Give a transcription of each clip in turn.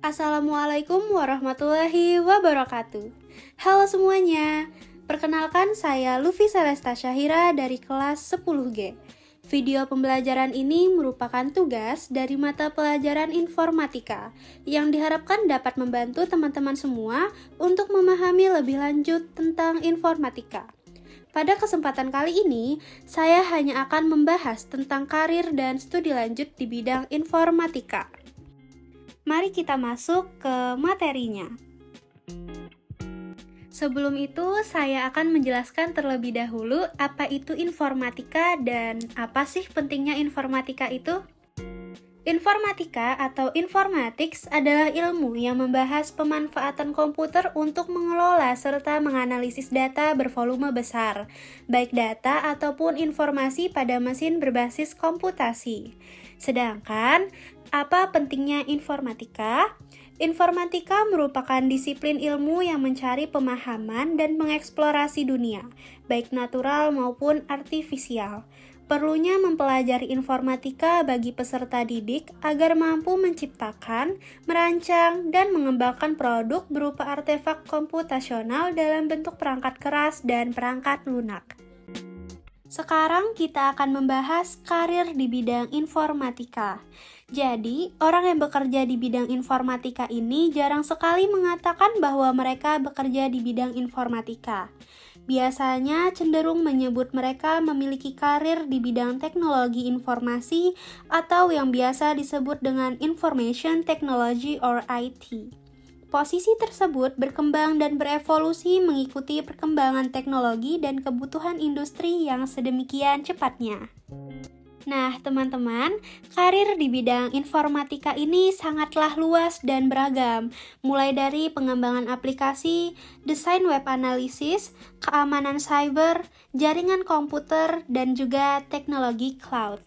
Assalamualaikum warahmatullahi wabarakatuh. Halo semuanya, perkenalkan saya Luffy Celesta Syahira dari kelas 10G. Video pembelajaran ini merupakan tugas dari mata pelajaran informatika yang diharapkan dapat membantu teman-teman semua untuk memahami lebih lanjut tentang informatika. Pada kesempatan kali ini, saya hanya akan membahas tentang karir dan studi lanjut di bidang informatika. Mari kita masuk ke materinya. Sebelum itu, saya akan menjelaskan terlebih dahulu apa itu informatika dan apa sih pentingnya informatika itu. Informatika atau informatics adalah ilmu yang membahas pemanfaatan komputer untuk mengelola serta menganalisis data bervolume besar, baik data ataupun informasi pada mesin berbasis komputasi. Sedangkan, apa pentingnya informatika? Informatika merupakan disiplin ilmu yang mencari pemahaman dan mengeksplorasi dunia, baik natural maupun artifisial. Perlunya mempelajari informatika bagi peserta didik agar mampu menciptakan, merancang, dan mengembangkan produk berupa artefak komputasional dalam bentuk perangkat keras dan perangkat lunak. Sekarang kita akan membahas karir di bidang informatika. Jadi, orang yang bekerja di bidang informatika ini jarang sekali mengatakan bahwa mereka bekerja di bidang informatika. Biasanya cenderung menyebut mereka memiliki karir di bidang teknologi informasi atau yang biasa disebut dengan Information Technology or IT. Posisi tersebut berkembang dan berevolusi mengikuti perkembangan teknologi dan kebutuhan industri yang sedemikian cepatnya. Nah, teman-teman, karir di bidang informatika ini sangatlah luas dan beragam, mulai dari pengembangan aplikasi, desain web analisis, keamanan cyber, jaringan komputer, dan juga teknologi cloud.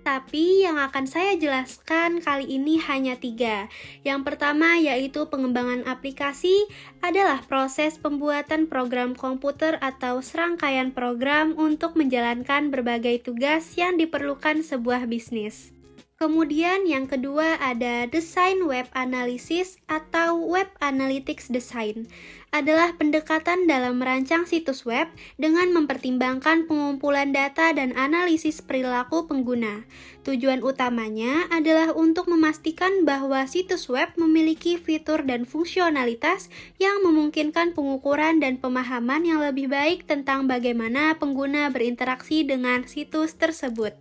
Tapi yang akan saya jelaskan kali ini hanya 3. Yang pertama yaitu pengembangan aplikasi adalah proses pembuatan program komputer atau serangkaian program untuk menjalankan berbagai tugas yang diperlukan sebuah bisnis. Kemudian yang kedua ada desain web analysis atau web analytics design. Adalah pendekatan dalam merancang situs web dengan mempertimbangkan pengumpulan data dan analisis perilaku pengguna. Tujuan utamanya adalah untuk memastikan bahwa situs web memiliki fitur dan fungsionalitas yang memungkinkan pengukuran dan pemahaman yang lebih baik tentang bagaimana pengguna berinteraksi dengan situs tersebut.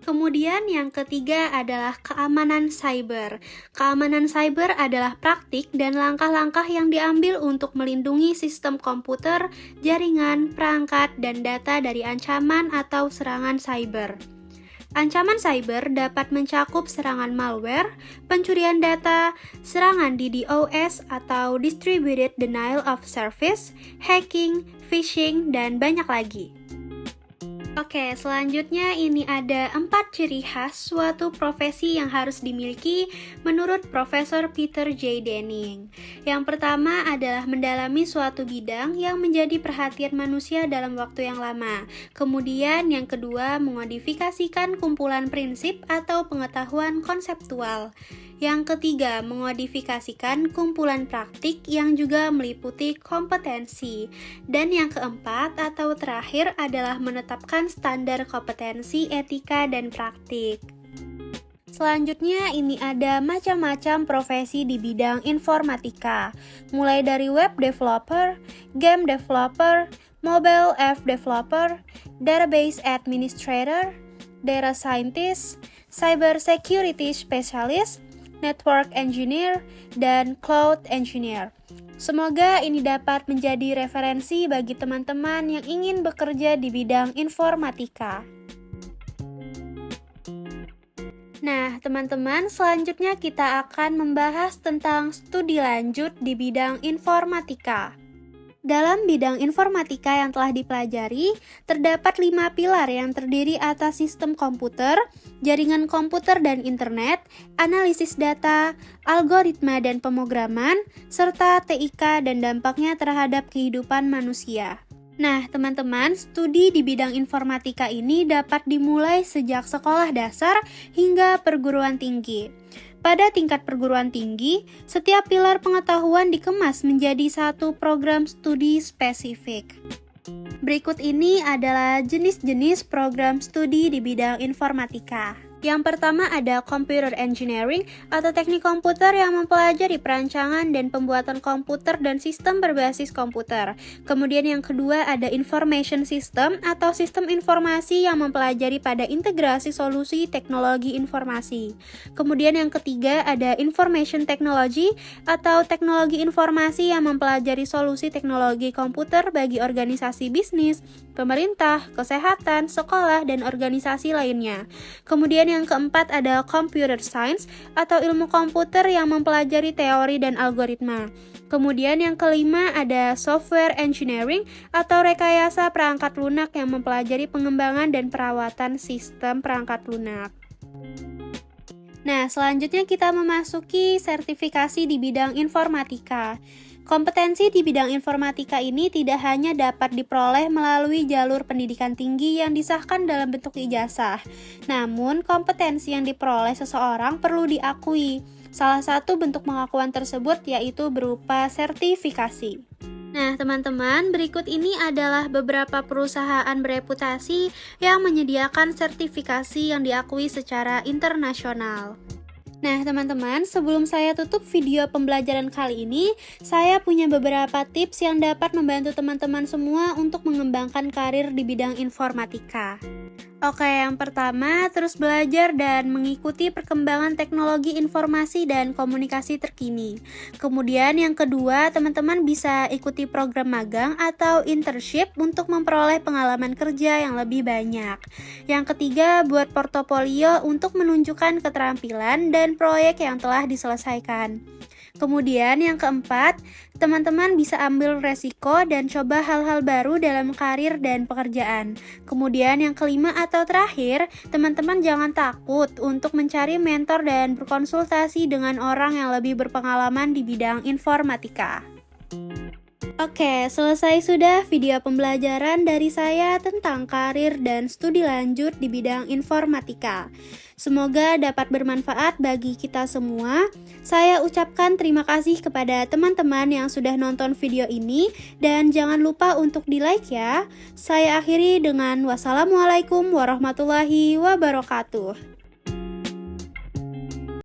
Kemudian yang ketiga adalah keamanan cyber. Keamanan cyber adalah praktik dan langkah-langkah yang diambil untuk melindungi sistem komputer, jaringan, perangkat, dan data dari ancaman atau serangan cyber. Ancaman cyber dapat mencakup serangan malware, pencurian data, serangan DDoS atau Distributed Denial of Service, hacking, phishing, dan banyak lagi. Oke, selanjutnya ini ada 4 ciri khas suatu profesi yang harus dimiliki menurut Profesor Peter J. Denning. Yang pertama adalah mendalami suatu bidang yang menjadi perhatian manusia dalam waktu yang lama. Kemudian yang kedua, mengodifikasikan kumpulan prinsip atau pengetahuan konseptual. Yang ketiga, mengodifikasikan kumpulan praktik yang juga meliputi kompetensi. Dan yang keempat atau terakhir adalah menetapkan standar kompetensi, etika, dan praktik. Selanjutnya ini ada macam-macam profesi di bidang informatika, mulai dari web developer, game developer, mobile app developer, database administrator, data scientist, cyber security specialist, network engineer, dan cloud engineer. Semoga ini dapat menjadi referensi bagi teman-teman yang ingin bekerja di bidang informatika. Nah, teman-teman, selanjutnya kita akan membahas tentang studi lanjut di bidang informatika. Dalam bidang informatika yang telah dipelajari, terdapat 5 pilar yang terdiri atas sistem komputer, jaringan komputer dan internet, analisis data, algoritma dan pemrograman, serta TIK dan dampaknya terhadap kehidupan manusia. Nah, teman-teman, studi di bidang informatika ini dapat dimulai sejak sekolah dasar hingga perguruan tinggi. Pada tingkat perguruan tinggi, setiap pilar pengetahuan dikemas menjadi satu program studi spesifik. Berikut ini adalah jenis-jenis program studi di bidang informatika. Yang pertama ada Computer Engineering atau teknik komputer yang mempelajari perancangan dan pembuatan komputer dan sistem berbasis komputer. Kemudian yang kedua ada Information System atau sistem informasi yang mempelajari pada integrasi solusi teknologi informasi. Kemudian yang ketiga ada Information Technology atau teknologi informasi yang mempelajari solusi teknologi komputer bagi organisasi bisnis, pemerintah, kesehatan, sekolah, dan organisasi lainnya. Kemudian yang keempat ada Computer Science atau ilmu komputer yang mempelajari teori dan algoritma. Kemudian yang kelima ada Software Engineering atau rekayasa perangkat lunak yang mempelajari pengembangan dan perawatan sistem perangkat lunak. Nah, selanjutnya kita memasuki sertifikasi di bidang informatika. Kompetensi di bidang informatika ini tidak hanya dapat diperoleh melalui jalur pendidikan tinggi yang disahkan dalam bentuk ijazah, namun kompetensi yang diperoleh seseorang perlu diakui. Salah satu bentuk pengakuan tersebut yaitu berupa sertifikasi. Nah, teman-teman, berikut ini adalah beberapa perusahaan bereputasi yang menyediakan sertifikasi yang diakui secara internasional. Nah, teman-teman, sebelum saya tutup video pembelajaran kali ini, saya punya beberapa tips yang dapat membantu teman-teman semua untuk mengembangkan karir di bidang informatika. Oke, yang pertama, terus belajar dan mengikuti perkembangan teknologi informasi dan komunikasi terkini. Kemudian yang kedua, teman-teman bisa ikuti program magang atau internship untuk memperoleh pengalaman kerja yang lebih banyak. Yang ketiga, buat portofolio untuk menunjukkan keterampilan dan proyek yang telah diselesaikan. Kemudian yang keempat, teman-teman bisa ambil resiko dan coba hal-hal baru dalam karir dan pekerjaan. Kemudian yang kelima atau terakhir, teman-teman jangan takut untuk mencari mentor dan berkonsultasi dengan orang yang lebih berpengalaman di bidang informatika. Oke, selesai sudah video pembelajaran dari saya tentang karir dan studi lanjut di bidang informatika. Semoga dapat bermanfaat bagi kita semua. Saya ucapkan terima kasih kepada teman-teman yang sudah nonton video ini dan jangan lupa untuk di-like ya. Saya akhiri dengan wassalamualaikum warahmatullahi wabarakatuh.